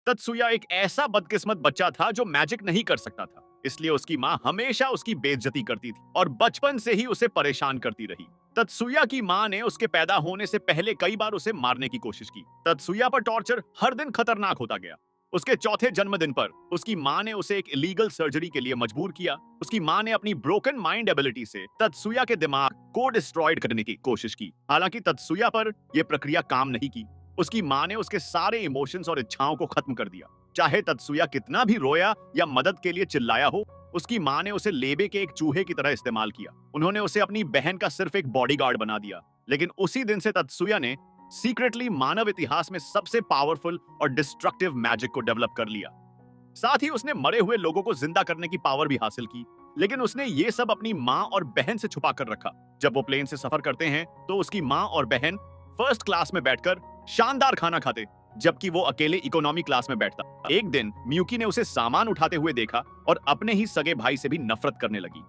तत्सुया एक ऐसा बदकिस्मत बच्चा था जो मैजिक नहीं कर सकता था, इसलिए उसकी माँ हमेशा उसकी बेइज्जती करती थी और बचपन से ही उसे परेशान करती रही। तत्सुया की माँ ने उसके पैदा होने से पहले कई बार उसे मारने की कोशिश की। तत्सुया पर टॉर्चर हर दिन खतरनाक होता गया। उसके चौथे जन्मदिन पर उसकी माँ ने उसे एक इलीगल सर्जरी के लिए मजबूर किया। उसकी माँ ने अपनी ब्रोकन माइंड एबिलिटी से तत्सुया के दिमाग को डिस्ट्रॉयड करने की कोशिश की। हालांकि तत्सुया पर यह प्रक्रिया काम नहीं की। उसकी माँ ने उसके सारे इमोशंस और इच्छाओं को खत्म कर दिया। चाहे तत्सुया कितना भी रोया या मदद के लिए चिल्लाया हो, उसकी माँ ने उसे लेबे के एक चूहे की तरह इस्तेमाल किया। उन्होंने उसे अपनी बहन का सिर्फ एक बॉडीगार्ड बना दिया। लेकिन उसी दिन से तत्सुया ने सीक्रेटली मानव इतिहास में सबसे पावरफुल और डिस्ट्रक्टिव मैजिक को डेवलप कर लिया। साथ ही उसने मरे हुए लोगों को जिंदा करने की पावर भी हासिल की। लेकिन उसने ये सब अपनी माँ और बहन से छुपा कर रखा। जब वो प्लेन से सफर करते हैं तो उसकी माँ और बहन फर्स्ट क्लास में बैठकर शानदार खाना खाते, जबकि वो अकेले इकोनॉमी क्लास में बैठता। एक दिन मियुकी ने उसे सामान उठाते हुए देखा और अपने ही सगे भाई से भी नफरत करने लगी।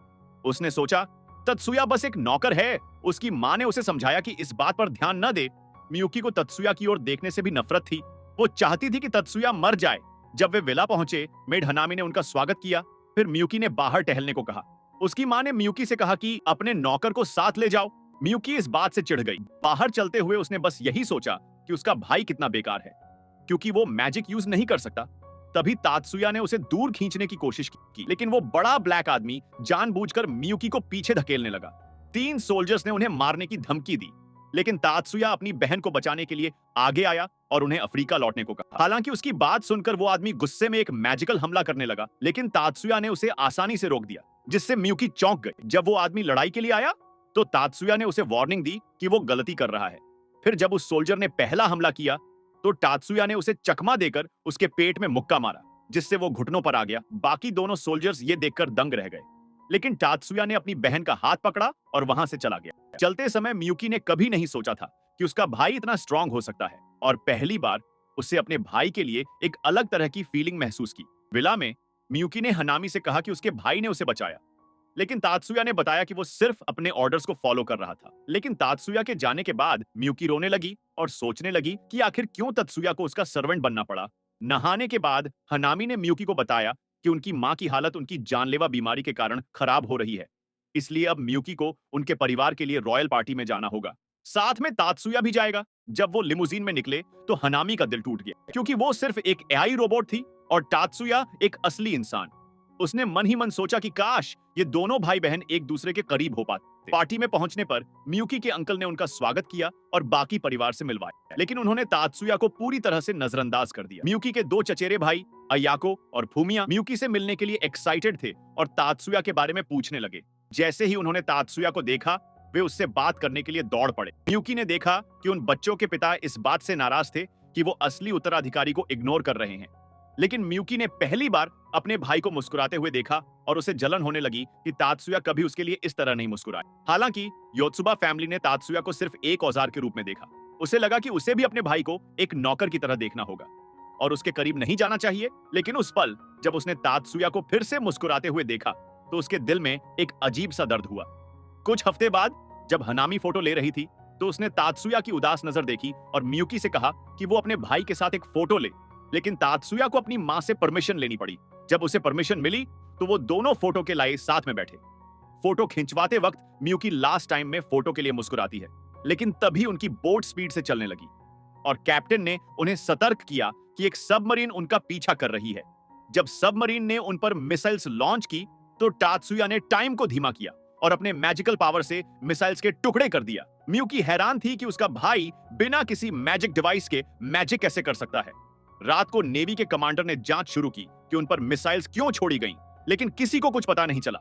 उसने सोचा तत्सुया बस एक नौकर है। उसकी माँ ने उसे समझाया कि इस बात पर ध्यान न दे। मियुकी को तत्सुया की ओर देखने से भी नफरत थी। वो चाहती थी कि तत्सुया मर जाए। जब वे विला पहुंचे, मेड हनामी ने उनका स्वागत किया। फिर मियुकी ने बाहर टहलने को कहा। उसकी माँ ने मियुकी से कहा कि अपने नौकर को साथ ले जाओ। मियुकी इस बात से चिढ़ गई। बाहर चलते हुए उसने बस यही सोचा कि उसका भाई कितना बेकार है, क्योंकि वो मैजिक यूज नहीं कर सकता। तभी तात्सुया ने उसे दूर खींचने की कोशिश की, लेकिन वो बड़ा ब्लैक आदमी जानबूझकर मियुकी को पीछे धकेलने लगा। 3 सोल्जर्स ने उन्हें मारने की धमकी दी, लेकिन तात्सुया अपनी बहन को बचाने के लिए आगे आया और उन्हें अफ्रीका लौटने को कहा। हालांकि उसकी बात सुनकर वो आदमी गुस्से में एक मैजिकल हमला करने लगा, लेकिन तात्सुया ने उसे आसानी से रोक दिया, जिससे मियुकी चौंक गई। जब वो आदमी लड़ाई के लिए आया तो तात्सुया ने उसे वार्निंग दी कि वो गलती कर रहा है। फिर जब उस सोल्जर ने पहला हमला किया तो तात्सुया ने उसे चकमा देकर उसके पेट में मुक्का मारा, जिससे वो घुटनों पर आ गया। बाकी दोनों सोल्जर्स ये देखकर दंग रह गए, लेकिन तात्सुया ने अपनी बहन का हाथ पकड़ा और वहां से चला गया। चलते समय मियुकी ने कभी नहीं सोचा था कि उसका भाई इतना स्ट्रांग हो सकता है, और पहली बार उसे अपने भाई के लिए एक अलग तरह की फीलिंग महसूस की। विला में मियुकी ने हनामी से कहा कि उसके भाई ने उसे बचाया, लेकिन तात्सुया ने बताया कि वो सिर्फ अपने ऑर्डर्स को फॉलो कर रहा था। लेकिन तात्सुया के जाने के बाद मियुकी रोने लगी और सोचने लगी कि आखिर क्यों तत्सुया को उसका सर्वेंट बनना पड़ा। नहाने के बाद हनामी ने मियुकी को बताया कि उनकी माँ की हालत उनकी जानलेवा बीमारी के कारण खराब हो रही है, इसलिए अब मियुकी को उनके परिवार के लिए रॉयल पार्टी में जाना होगा। साथ में तात्सुया भी जाएगा। जब वो लिमुजीन में निकले तो हनामी का दिल टूट गया, क्योंकि वो सिर्फ एक एआई रोबोट थी और तात्सुया एक असली इंसान। उसने मन ही मन सोचा कि काश ये दोनों भाई बहन एक दूसरे के करीब हो पाते। पार्टी में पहुंचने पर मियुकी के अंकल ने उनका स्वागत किया और बाकी परिवार से मिलवाया, लेकिन उन्होंने तात्सुया को पूरी तरह से नजरअंदाज कर दिया। मियुकी के 2 चचेरे भाई अयाको और फूमिया मियुकी से मिलने के लिए एक्साइटेड थे और तात्सुया के बारे में पूछने लगे। जैसे ही उन्होंने तात्सुया को देखा, वे उससे बात करने के लिए दौड़ पड़े। मियुकी ने देखा कि उन बच्चों के पिता इस बात से नाराज थे कि वो असली उत्तराधिकारी को इग्नोर कर रहे हैं, लेकिन मियुकी ने पहली बार अपने भाई को मुस्कुराते हुए देखा और उसे जलन होने लगी कि तात्सुया कभी उसके लिए इस तरह नहीं मुस्कुराए। हालांकि योत्सुबा फैमिली ने तात्सुया को सिर्फ एक औजार के रूप में देखा। उसे लगा कि उसे भी अपने भाई को एक नौकर की तरह देखना होगा और उसके करीब नहीं जाना चाहिए। लेकिन उस पल जब उसने तात्सुया को फिर से मुस्कुराते हुए देखा तो उसके दिल में एक अजीब सा दर्द हुआ। कुछ हफ्ते बाद जब हनामी फोटो ले रही थी तो उसने तात्सुया की उदास नजर देखी और मियुकी से कहा कि वो अपने भाई के साथ एक फोटो ले, लेकिन तात्सुया को अपनी माँ से परमिशन लेनी पड़ी। जब उसे परमिशन मिली तो वो दोनों फोटो के लिए साथ में बैठे। फोटो खिंचवाते वक्त मियुकी लास्ट टाइम में फोटो के लिए मुस्कुराती है, लेकिन तभी उनकी बोट स्पीड से चलने लगी और कैप्टन ने उन्हें सतर्क किया कि एक सबमरीन उनका पीछा कर रही है। जब सबमरीन ने उन पर मिसाइल्स लॉन्च की तो तात्सुया ने टाइम को धीमा किया और अपने मैजिकल पावर से मिसाइल्स के टुकड़े कर दिया। मियुकी हैरान थी कि उसका भाई बिना किसी मैजिक डिवाइस के मैजिक कैसे कर सकता है। रात को नेवी के कमांडर ने जांच शुरू की कि उन पर मिसाइल्स क्यों छोड़ी गईं, लेकिन किसी को कुछ पता नहीं चला।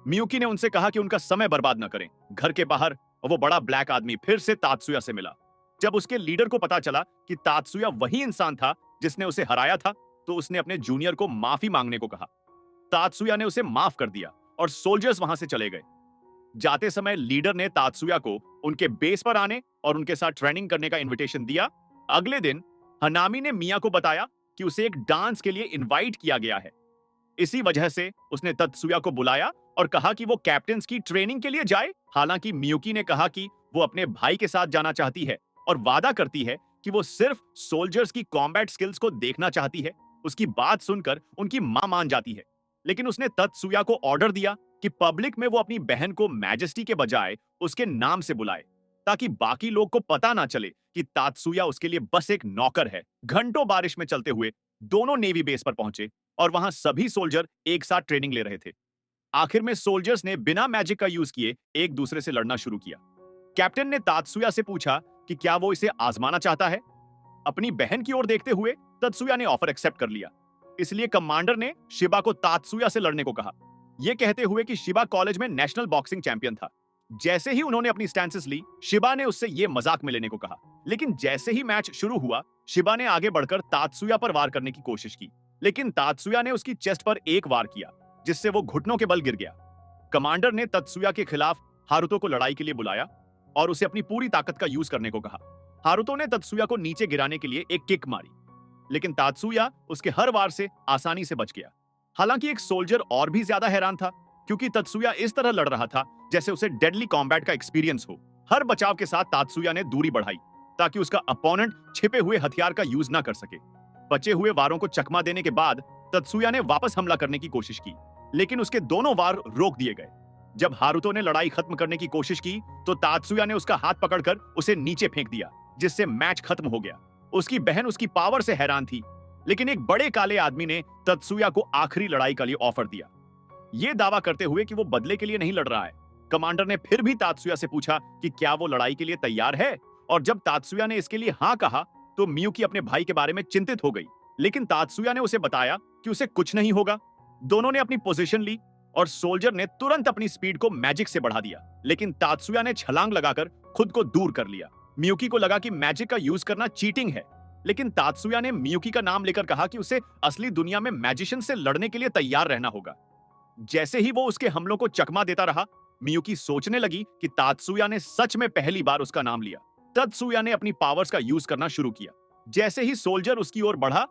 मियुकी ने उनसे कहा कि उनका समय बर्बाद न करें। घर के बाहर वो बड़ा ब्लैक आदमी फिर से तात्सुया से मिला। जब उसके लीडर को पता चला कि तात्सुया वही इंसान था जिसने उसे हराया था, तो उसने अपने जूनियर को माफी मांगने को कहा। तात्सुया ने उसे माफ कर दिया और सोल्जर्स वहां से चले गए। जाते समय लीडर ने तात्सुया को उनके बेस पर आने और उनके साथ ट्रेनिंग करने का इन्विटेशन दिया। अगले दिन हनामी ने मिया को बताया कि उसे एक डांस के लिए इनवाइट किया गया है। इसी वजह से उसने तत्सुया को बुलाया और कहा कि वो कैप्टन्स की ट्रेनिंग के लिए जाए। हालांकि मियुकी ने कहा कि वो अपने भाई के साथ जाना चाहती है और वादा करती है कि वो सिर्फ सोल्जर्स की कॉम्बैट स्किल्स को देखना चाहती है। उसकी बात सुनकर उनकी मां मान जाती है, लेकिन उसने तत्सुया को ऑर्डर दिया कि पब्लिक में वो अपनी बहन को मैजेस्टी के बजाय उसके नाम से बुलाए, ताकि बाकी लोग को पता ना चले कि तात्सुया उसके लिए बस एक नौकर है। घंटों बारिश में चलते हुए दोनों नेवी बेस पर पहुंचे और वहां सभी सोल्जर एक साथ ट्रेनिंग ले रहे थे। आखिर में सोल्जर्स ने बिना मैजिक का यूज किए एक दूसरे से लड़ना शुरू किया। कैप्टन ने तात्सुया से पूछा कि क्या वो इसे आजमाना चाहता है। अपनी बहन की ओर देखते हुए तत्सुया ने ऑफर एक्सेप्ट कर लिया। इसलिए कमांडर ने शिबा को तात्सुया से लड़ने को कहा, यह कहते हुए कि शिबा कॉलेज में नेशनल बॉक्सिंग चैंपियन था। जैसे ही उन्होंने अपनी स्टैंसेस ली, शिबा ने उससे यह मजाक में लेने को कहा। लेकिन जैसे ही मैच शुरू हुआ, शिबा ने आगे बढ़कर तात्सुया पर वार करने की कोशिश की, लेकिन तात्सुया ने उसकी चेस्ट पर एक वार किया, जिससे वो घुटनों के बल गिर गया। कमांडर ने तत्सुया के खिलाफ हारुतो को लड़ाई के लिए बुलाया और उसे अपनी पूरी ताकत का यूज करने को कहा। हारुतो ने तत्सुया को नीचे गिराने के लिए एक किक मारी, लेकिन तात्सुया उसके हर वार से आसानी से बच गया। हालांकि एक सोल्जर और भी ज्यादा हैरान था, क्योंकि तत्सुया इस तरह लड़ रहा था जैसे उसे डेडली कॉम्बैट का एक्सपीरियंस हो। हर बचाव के साथ तात्सुया ने दूरी बढ़ाई ताकि उसका अपोनेंट छिपे हुए हथियार का यूज ना कर सके। बचे हुए वारों को चकमा देने के बाद तत्सुया ने वापस हमला करने की कोशिश की, लेकिन उसके दोनों वार रोक दिए गए। जब हारुतो ने लड़ाई खत्म करने की कोशिश की तो तात्सुया ने उसका हाथ पकड़कर उसे नीचे फेंक दिया, जिससे मैच खत्म हो गया। उसकी बहन उसकी पावर से हैरान थी, लेकिन एक बड़े काले आदमी ने तत्सुया को आखिरी लड़ाई के लिए ऑफर दिया, यह दावा करते हुए कि वो बदले के लिए नहीं लड़ रहा है। कमांडर ने फिर भी तात्सुया से पूछा कि क्या वो लड़ाई के लिए तैयार है, और जब तात्सुया ने इसके लिए हाँ कहा तो मियुकी अपने भाई के बारे में चिंतित हो गई, लेकिन तात्सुया ने उसे बताया कि उसे कुछ नहीं होगा। दोनों ने अपनी पोजीशन ली और सोल्जर ने तुरंत अपनी स्पीड को मैजिक से बढ़ा दिया, लेकिन तात्सुया ने छलांग लगाकर खुद को दूर कर लिया। मियुकी को लगा कि मैजिक का यूज करना चीटिंग है, लेकिन तात्सुया ने मियुकी का नाम लेकर कहा कि उसे असली दुनिया में मैजिशियन से लड़ने के लिए तैयार रहना होगा। जैसे ही वो उसके हमलों को चकमा देता रहा, मियुकी सोचने लगी कि तात्सुया ने सच में पहली बार उसका नाम लिया। तत्सुया ने अपनी पावर्स का यूज करना शुरू किया। जैसे ही सोल्जर उसकी ओर बढ़ा,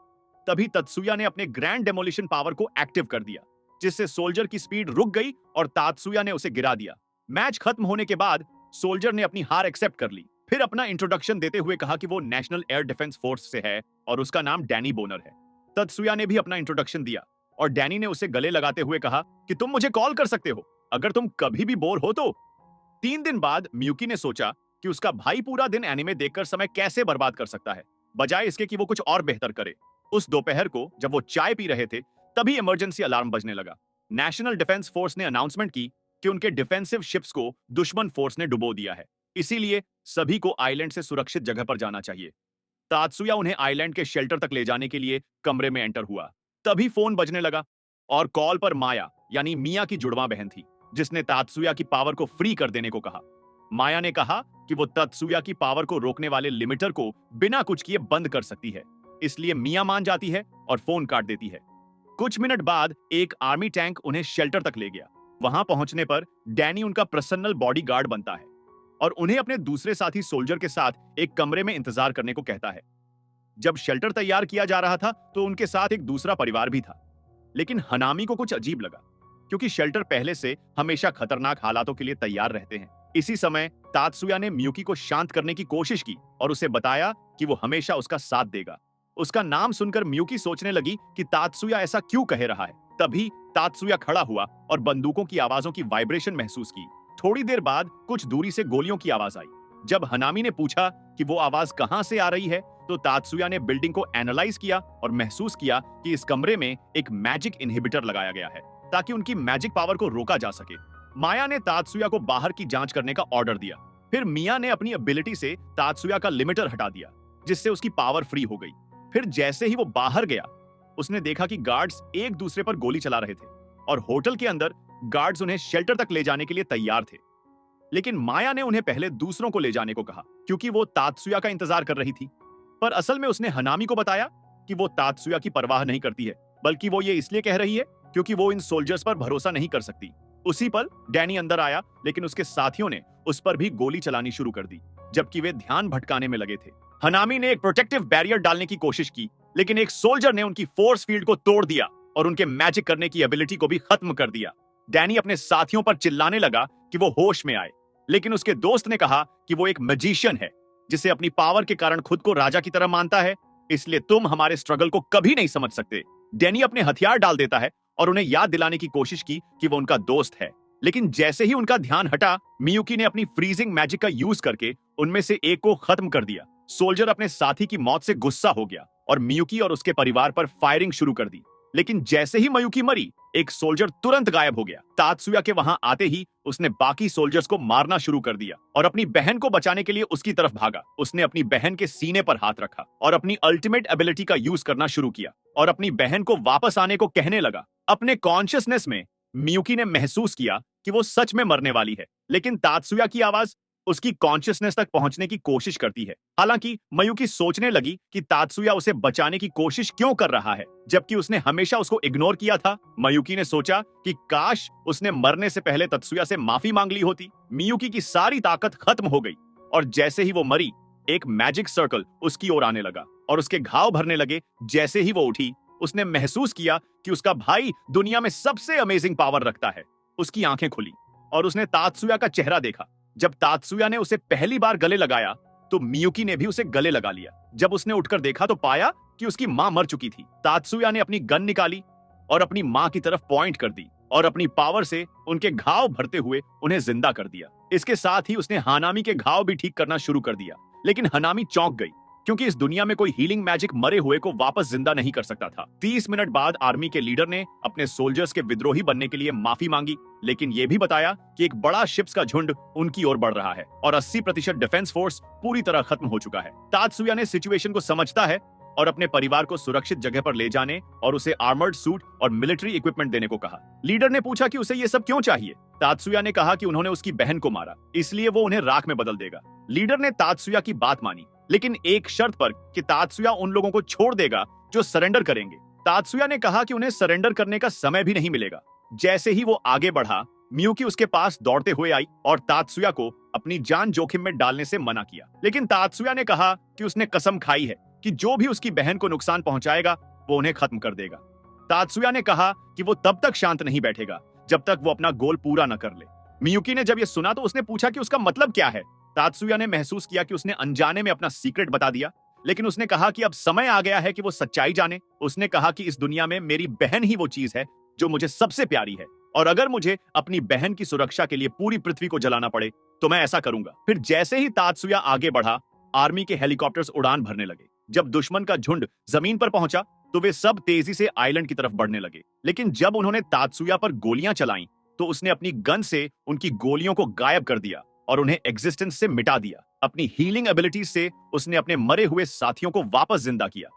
तभी तत्सुया ने अपने ग्रैंड डेमोलिशन पावर को एक्टिव कर दिया, जिससे सोल्जर की स्पीड रुक गई और तात्सुया ने उसे गिरा दिया। मैच खत्म होने के बाद सोल्जर ने अपनी हार एक्सेप्ट कर ली, फिर अपना इंट्रोडक्शन देते हुए कहा कि वो नेशनल एयर डिफेंस फोर्स से है और उसका नाम डैनी बोनर है। तत्सुया ने भी अपना इंट्रोडक्शन दिया और डैनी ने उसे गले लगाते हुए कहा कि तुम मुझे कॉल कर सकते हो अगर तुम कभी भी बोर हो तो। 3 दिन बाद मियुकी ने सोचा कि उसका भाई पूरा दिन एनिमे देखकर समय कैसे बर्बाद कर सकता है, बजाय इसके कि वो कुछ और बेहतर करे। उस दोपहर को जब वो चाय पी रहे थे, तभी इमरजेंसी अलार्म बजने लगा। नेशनल डिफेंस फोर्स ने अनाउंसमेंट की कि उनके डिफेंसिव शिप्स को दुश्मन फोर्स ने डुबो दिया है, इसीलिए सभी को आइलैंड से सुरक्षित जगह पर जाना चाहिए। तात्सुया उन्हें आइलैंड के शेल्टर तक ले जाने के लिए कमरे में एंटर हुआ। तभी फोन बजने लगा और कॉल पर माया यानी मिया की जुड़वा बहन थी, जिसने तात्सुया की पावर को फ्री कर देने को कहा। माया ने कहा कि वो तत्सुया की पावर को रोकने वाले लिमिटर को बिना कुछ किए बंद कर सकती है, इसलिए मिया मान जाती है और फोन काट देती है। कुछ मिनट बाद एक आर्मी टैंक उन्हें शेल्टर तक ले गया। वहां पहुंचने पर डैनी उनका पर्सनल बॉडीगार्ड बनता है और उन्हें अपने दूसरे साथी सोल्जर के साथ एक कमरे में इंतजार करने को कहता है। जब शेल्टर तैयार किया जा रहा था तो उनके साथ एक दूसरा परिवार भी था, लेकिन हनामी को कुछ अजीब लगा, क्योंकि शेल्टर पहले से हमेशा खतरनाक हालातों के लिए तैयार रहते हैं। इसी समय तात्सुया ने मियुकी को शांत करने की कोशिश की और उसे बताया कि वो हमेशा उसका साथ देगा। उसका नाम सुनकर मियुकी सोचने लगी कि तात्सुया ऐसा क्यों कह रहा है। तभी तात्सुया खड़ा हुआ और बंदूकों की आवाजों की वाइब्रेशन महसूस की। थोड़ी देर बाद कुछ दूरी से गोलियों की आवाज आई। जब हनामी ने पूछा कि वो आवाज कहां से आ रही है, तो तात्सुया ने बिल्डिंग को एनालाइज किया और महसूस किया कि इस कमरे में एक मैजिक इनहिबिटर लगाया गया है ताकि उनकी मैजिक पावर को रोका जा सके। माया ने तात्सुया को बाहर की जांच करने का ऑर्डर दिया। फिर मिया ने अपनी एबिलिटी से तात्सुया का लिमिटर हटा दिया, जिससे उसकी पावर फ्री हो गई। फिर जैसे ही वो बाहर गया, उसने देखा कि गार्ड्स एक दूसरे पर गोली चला रहे थे और होटल के अंदर गार्ड्स उन्हें शेल्टर तक ले जाने के लिए तैयार थे। लेकिन माया ने उन्हें पहले दूसरों को ले जाने को कहा, क्योंकि वो तात्सुया का इंतजार कर रही थी। पर असल में उसने हनामी को बताया कि वो तात्सुया की परवाह नहीं करती है, बल्कि वो ये इसलिए कह रही है क्योंकि वो इन सोल्जर्स पर भरोसा नहीं कर सकती। उसी पल डैनी अंदर आया, लेकिन उसके साथियों ने उस पर भी गोली चलानी शुरू कर दी, जबकि वे ध्यान भटकाने में लगे थे। हनामी ने एक प्रोटेक्टिव बैरियर डालने की कोशिश की, लेकिन एक सोल्जर ने उनकी फोर्स फील्ड को तोड़ दिया और उनके मैजिक करने की एबिलिटी को भी खत्म कर दिया। डैनी अपने साथियों पर चिल्लाने लगा कि वो होश में आए, लेकिन उसके दोस्त ने कहा कि वो एक मैजिशियन है जिसे अपनी पावर के कारण खुद को राजा की तरह मानता है, इसलिए तुम हमारे स्ट्रगल को कभी नहीं समझ सकते। डैनी अपने हथियार डाल देता है और उन्हें याद दिलाने की कोशिश की कि वो उनका दोस्त है, लेकिन जैसे ही उनका ध्यान हटा, मियुकी ने अपनी फ्रीजिंग मैजिक का यूज करके उनमें से एक को खत्म कर दिया। सोल्जर अपने साथी की मौत से गुस्सा हो गया और मियुकी और उसके परिवार पर फायरिंग शुरू कर दी, लेकिन जैसे ही मियुकी मरी, एक सोल्जर तुरंत गायब हो गया। तात्सुया के वहां आते ही उसने बाकी सोल्जर्स को मारना शुरू कर दिया और अपनी बहन को बचाने के लिए उसकी तरफ भागा। उसने अपनी बहन के सीने पर हाथ रखा और अपनी अल्टीमेट एबिलिटी का यूज करना शुरू किया और अपनी बहन को वापस आने को कहने लगा। अपने कॉन्शियसनेस में मियुकी ने महसूस किया कि वो सच में मरने वाली है, लेकिन तात्सुया की आवाज उसकी कॉन्शियसनेस तक पहुंचने की कोशिश करती है। हालांकि मियुकी सोचने लगी कि तात्सुया उसे बचाने की कोशिश क्यों कर रहा है, जबकि उसने हमेशा उसको इग्नोर किया था। मियुकी ने सोचा कि काश उसने मरने से पहले तात्सुया से माफी मांग ली होती। मियुकी की सारी ताकत खत्म हो गई और जैसे ही वो मरी, एक मैजिक सर्कल उसकी ओर आने लगा और उसके घाव भरने लगे। जैसे ही वो उठी, उसने महसूस किया कि उसका भाई दुनिया में सबसे अमेजिंग पावर रखता है। उसकी आंखें खुली और उसने तात्सुया का चेहरा देखा। जब तात्सुया ने उसे पहली बार गले लगाया, तो मियुकी ने भी उसे गले लगा लिया। जब उसने उठकर देखा तो पाया कि उसकी मां मर चुकी थी। तात्सुया ने अपनी गन निकाली और अपनी मां की तरफ पॉइंट कर दी और अपनी पावर से उनके घाव भरते हुए उन्हें जिंदा कर दिया। इसके साथ ही उसने हानामी के घाव भी ठीक करना शुरू कर दिया, लेकिन हानामी चौंक गई क्योंकि इस दुनिया में कोई हीलिंग मैजिक मरे हुए को वापस जिंदा नहीं कर सकता था। 30 मिनट बाद आर्मी के लीडर ने अपने सोल्जर्स के विद्रोही बनने के लिए माफी मांगी, लेकिन यह भी बताया कि एक बड़ा शिप्स का झुंड उनकी ओर बढ़ रहा है और 80% डिफेंस फोर्स पूरी तरह खत्म हो चुका है। तात्सुया ने सिचुएशन को समझता है और अपने परिवार को सुरक्षित जगह पर ले जाने और उसे आर्मर्ड सूट और मिलिट्री इक्विपमेंट देने को कहा। लीडर ने पूछा कि उसे ये सब क्यों चाहिए। तात्सुया ने कहा कि उन्होंने उसकी बहन को मारा, इसलिए वो उन्हें राख में बदल देगा। लीडर ने तात्सुया की बात मानी, लेकिन एक शर्त पर कि तात्सुया उन लोगों को छोड़ देगा जो सरेंडर करेंगे। तात्सुया ने कहा कि उन्हें सरेंडर करने का समय भी नहीं मिलेगा। जैसे ही वो आगे बढ़ा, मियुकी उसके पास दौड़ते हुए आई और तात्सुया को अपनी जान जोखिम में डालने से मना किया, लेकिन तात्सुया ने कहा कि उसने कसम खाई है कि जो भी उसकी बहन को नुकसान पहुंचाएगा वो उन्हें खत्म कर देगा। तात्सुया ने कहा कि वो तब तक शांत नहीं बैठेगा जब तक वो अपना गोल पूरा न कर ले। मियुकी ने जब ये सुना तो उसने पूछा कि उसका मतलब क्या है। तात्सुया ने महसूस किया कि उसने अनजाने में अपना सीक्रेट बता दिया, लेकिन उसने कहा कि अब समय आ गया है कि वो सच्चाई जाने। उसने कहा कि इस दुनिया में मेरी बहन ही वो चीज है जो मुझे सबसे प्यारी है, और अगर मुझे अपनी बहन की सुरक्षा के लिए पूरी पृथ्वी को जलाना पड़े तो मैं ऐसा करूंगा। फिर जैसे ही तात्सुया आगे बढ़ा, आर्मी के हेलीकॉप्टर्स उड़ान भरने लगे। जब दुश्मन का झुंड जमीन पर पहुंचा तो वे सब तेजी से आइलैंड की तरफ बढ़ने लगे, लेकिन जब उन्होंने तात्सुया पर गोलियां चलाईं तो उसने अपनी गन से उनकी गोलियों को गायब कर दिया और उन्हें एग्जिस्टेंस से मिटा दिया। अपनी हीलिंग एबिलिटीज से उसने अपने मरे हुए साथियों को वापस जिंदा किया।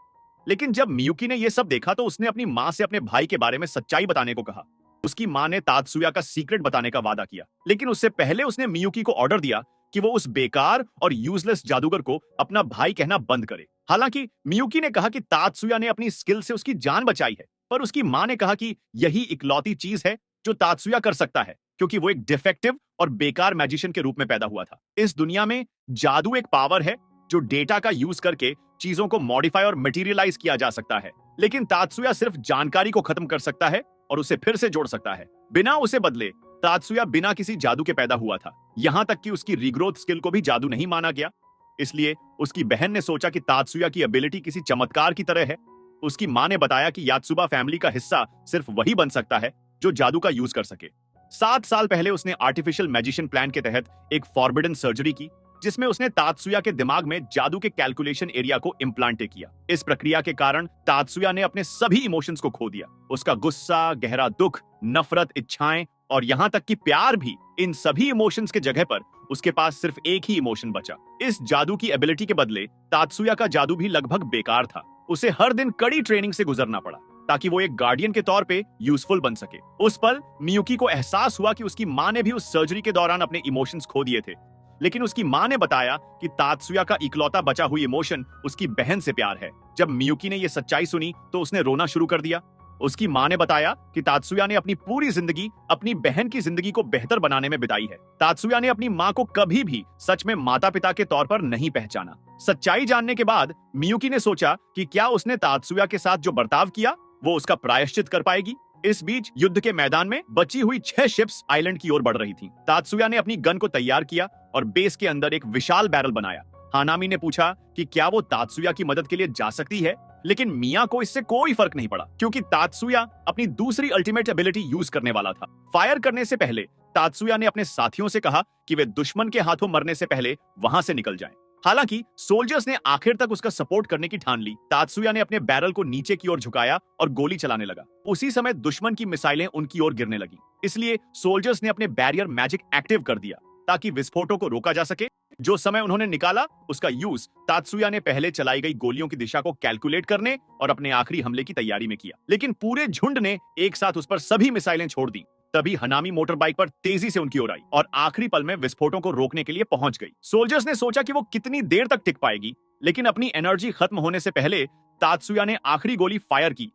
लेकिन जब मियुकी ने यह सब देखा तो उसने अपनी मां से अपने भाई के बारे में सच्चाई बताने को कहा। उसकी मां ने तात्सुया का सीक्रेट बताने का वादा किया, लेकिन उससे पहले उसने मियुकी को ऑर्डर दिया कि वो उस बेकार और यूजलेस जादूगर को अपना भाई कहना बंद करे। हालांकि मियुकी ने कहा कि तात्सुया ने अपनी स्किल से उसकी जान बचाई है, पर उसकी मां ने कहा कि यही इकलौती चीज है जो तात्सुया कर सकता है, क्योंकि वो एक डिफेक्टिव और बेकार मैजिशियन के रूप में पैदा हुआ था। इस दुनिया में जादू एक पावर है जो डेटा का यूज करके चीजों को मॉडिफाई और मटेरियलाइज किया जा सकता है, लेकिन तात्सुया सिर्फ जानकारी को खत्म कर सकता है और उसे फिर से जोड़ सकता है बिना उसे बदले। तात्सुया बिना किसी जादू के पैदा हुआ था, यहां तक कि उसकी रीग्रोथ स्किल को भी जादू नहीं माना गया। इसलिए उसकी बहन ने सोचा कि तात्सुया की एबिलिटी किसी चमत्कार की तरह है। उसकी मां ने बताया कि यात्सुबा फैमिली का हिस्सा सिर्फ वही बन सकता है जो जादू का यूज कर सके। 7 साल पहले उसने आर्टिफिशियल मैजिशियन प्लान के तहत एक फॉरबिडन सर्जरी की, जिसमें उसने तात्सुया के दिमाग में जादू के कैलकुलेशन एरिया को इम्प्लांट किया। इस प्रक्रिया के कारण तात्सुया ने अपने सभी इमोशंस को खो दिया। उसका गुस्सा, गहरा दुख, नफरत, इच्छाएं और यहाँ तक कि प्यार भी। इन सभी इमोशंस के जगह पर उसके पास सिर्फ एक ही इमोशन बचा। इस जादू की एबिलिटी के बदले तात्सुया का जादू भी लगभग बेकार था। उसे हर दिन कड़ी ट्रेनिंग से गुजरना पड़ा ताकि वो एक गार्डियन के तौर पे यूजफुल बन सके। उस पल मियुकी को एहसास हुआ कि उसकी मां ने भी उस सर्जरी के दौरान अपने इमोशंस खो दिए थे, लेकिन उसकी मां ने बताया कि तात्सुया का इकलौता बचा हुई इमोशन उसकी बहन से प्यार है। जब मियुकी ने यह सच्चाई सुनी तो उसने रोना शुरू कर दिया। उसकी मां ने बताया कि तात्सुया ने अपनी पूरी जिंदगी अपनी बहन की जिंदगी को बेहतर बनाने में बिताई है। तात्सुया ने अपनी मां को कभी भी सच में माता पिता के तौर पर नहीं पहचाना। सच्चाई जानने के बाद मियुकी ने सोचा कि क्या उसने तात्सुया के साथ जो बर्ताव किया वो उसका प्रायश्चित कर पाएगी। इस बीच युद्ध के मैदान में बची हुई 6 शिप्स आइलैंड की ओर बढ़ रही थीं। तात्सुया ने अपनी गन को तैयार किया और बेस के अंदर एक विशाल बैरल बनाया। हानामी ने पूछा कि क्या वो तात्सुया की मदद के लिए जा सकती है, लेकिन मिया को इससे कोई फर्क नहीं पड़ा क्योंकि तात्सुया अपनी दूसरी अल्टीमेट एबिलिटी यूज करने वाला था। फायर करने से पहले तात्सुया ने अपने साथियों से कहा कि वे दुश्मन के हाथों मरने से पहले वहां से निकल जाएं। हालांकि सोल्जर्स ने आखिर तक उसका सपोर्ट करने की ठान ली। तात्सुया ने अपने बैरल को नीचे की ओर झुकाया और गोली चलाने लगा। उसी समय दुश्मन की मिसाइलें उनकी ओर गिरने लगी, इसलिए सोल्जर्स ने अपने बैरियर मैजिक एक्टिव कर दिया ताकि विस्फोटों को रोका जा सके। जो समय उन्होंने निकाला उसका यूज तात्सुया ने पहले चलाई गई गोलियों की दिशा को कैलकुलेट करने और अपने आखिरी हमले की तैयारी में किया, लेकिन पूरे झुंड ने एक साथ उस पर सभी मिसाइलें छोड़ दी। तभी हनामी मोटर बाइक पर तेजी से उनकी ओर आई और आखिरी पल में विस्फोटों को रोकने के लिए पहुंच गई। सोल्जर्स ने सोचा कि वो कितनी देर तक टिक पाएगी, लेकिन अपनी एनर्जी खत्म होने से पहले तात्सुया ने आखिरी गोली फायर की।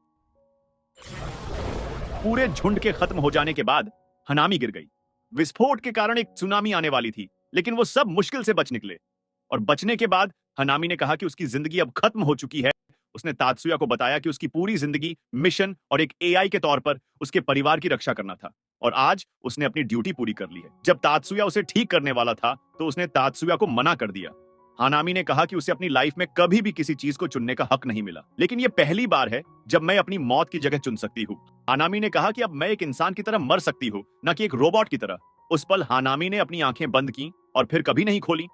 पूरे झुंड के खत्म हो जाने के बाद हनामी गिर गई। विस्फोट के कारण एक सुनामी आने वाली थी, लेकिन वो सब मुश्किल से बच निकले। और बचने के बाद हनामी ने कहा कि उसकी जिंदगी अब खत्म हो चुकी है। उसने तात्सुया को बताया कि उसकी पूरी जिंदगी मिशन और एक एआई के तौर पर उसके परिवार की रक्षा करना था और आज उसने अपनी ड्यूटी पूरी कर ली है। जब तात्सुया उसे ठीक करने वाला था तो उसने तात्सुया को मना कर दिया। हानामी ने कहा कि उसे अपनी लाइफ में कभी भी किसी चीज को चुनने का हक नहीं मिला, लेकिन यह पहली बार है जब मैं अपनी मौत की जगह चुन सकती हूँ। हानामी ने कहा कि अब मैं एक इंसान की तरह मर सकती हूँ, न कि एक रोबोट की तरह। उस पल हानामी ने अपनी आंखें बंद की और फिर कभी नहीं खोली।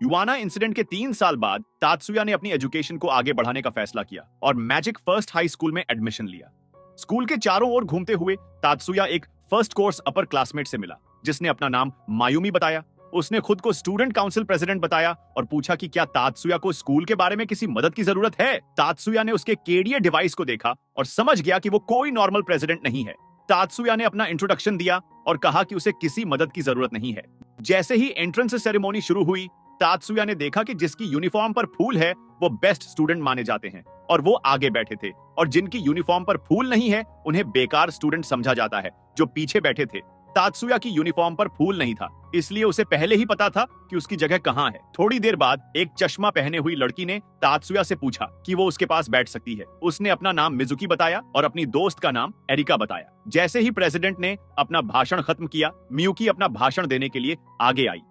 युवाना इंसिडेंट के 3 साल बाद तात्सुया ने अपनी एजुकेशन को आगे बढ़ाने का फैसला किया और मैजिक फर्स्ट हाई स्कूल में एडमिशन लिया। स्कूल के चारों ओर घूमते हुए तात्सुया एक फर्स्ट कोर्स अपर क्लासमेट से मिला जिसने अपना नाम मायुमी बताया। उसने खुद को स्टूडेंट काउंसिल प्रेसिडेंट बताया और पूछा कि क्या तात्सुया को स्कूल के बारे में किसी मदद की जरूरत है। तात्सुया ने उसके केडीए डिवाइस को देखा और समझ गया कि वो कोई नॉर्मल प्रेसिडेंट नहीं है। तात्सुया ने अपना इंट्रोडक्शन दिया और कहा कि उसे किसी मदद की जरूरत नहीं है। जैसे ही एंट्रेंस सेरेमनी शुरू हुई, तात्सुया ने देखा कि जिसकी यूनिफॉर्म पर फूल है वो बेस्ट स्टूडेंट माने जाते हैं और वो आगे बैठे थे, और जिनकी यूनिफॉर्म पर फूल नहीं है उन्हें बेकार स्टूडेंट समझा जाता है जो पीछे बैठे थे। तात्सुया की यूनिफॉर्म पर फूल नहीं था, इसलिए उसे पहले ही पता था कि उसकी जगह कहां है। थोड़ी देर बाद एक चश्मा पहने हुई लड़की ने तात्सुया से पूछा कि वो उसके पास बैठ सकती है। उसने अपना नाम मिजुकी बताया और अपनी दोस्त का नाम एरिका बताया। जैसे ही प्रेसिडेंट ने अपना भाषण खत्म किया, मियुकी अपना भाषण देने के लिए आगे आई।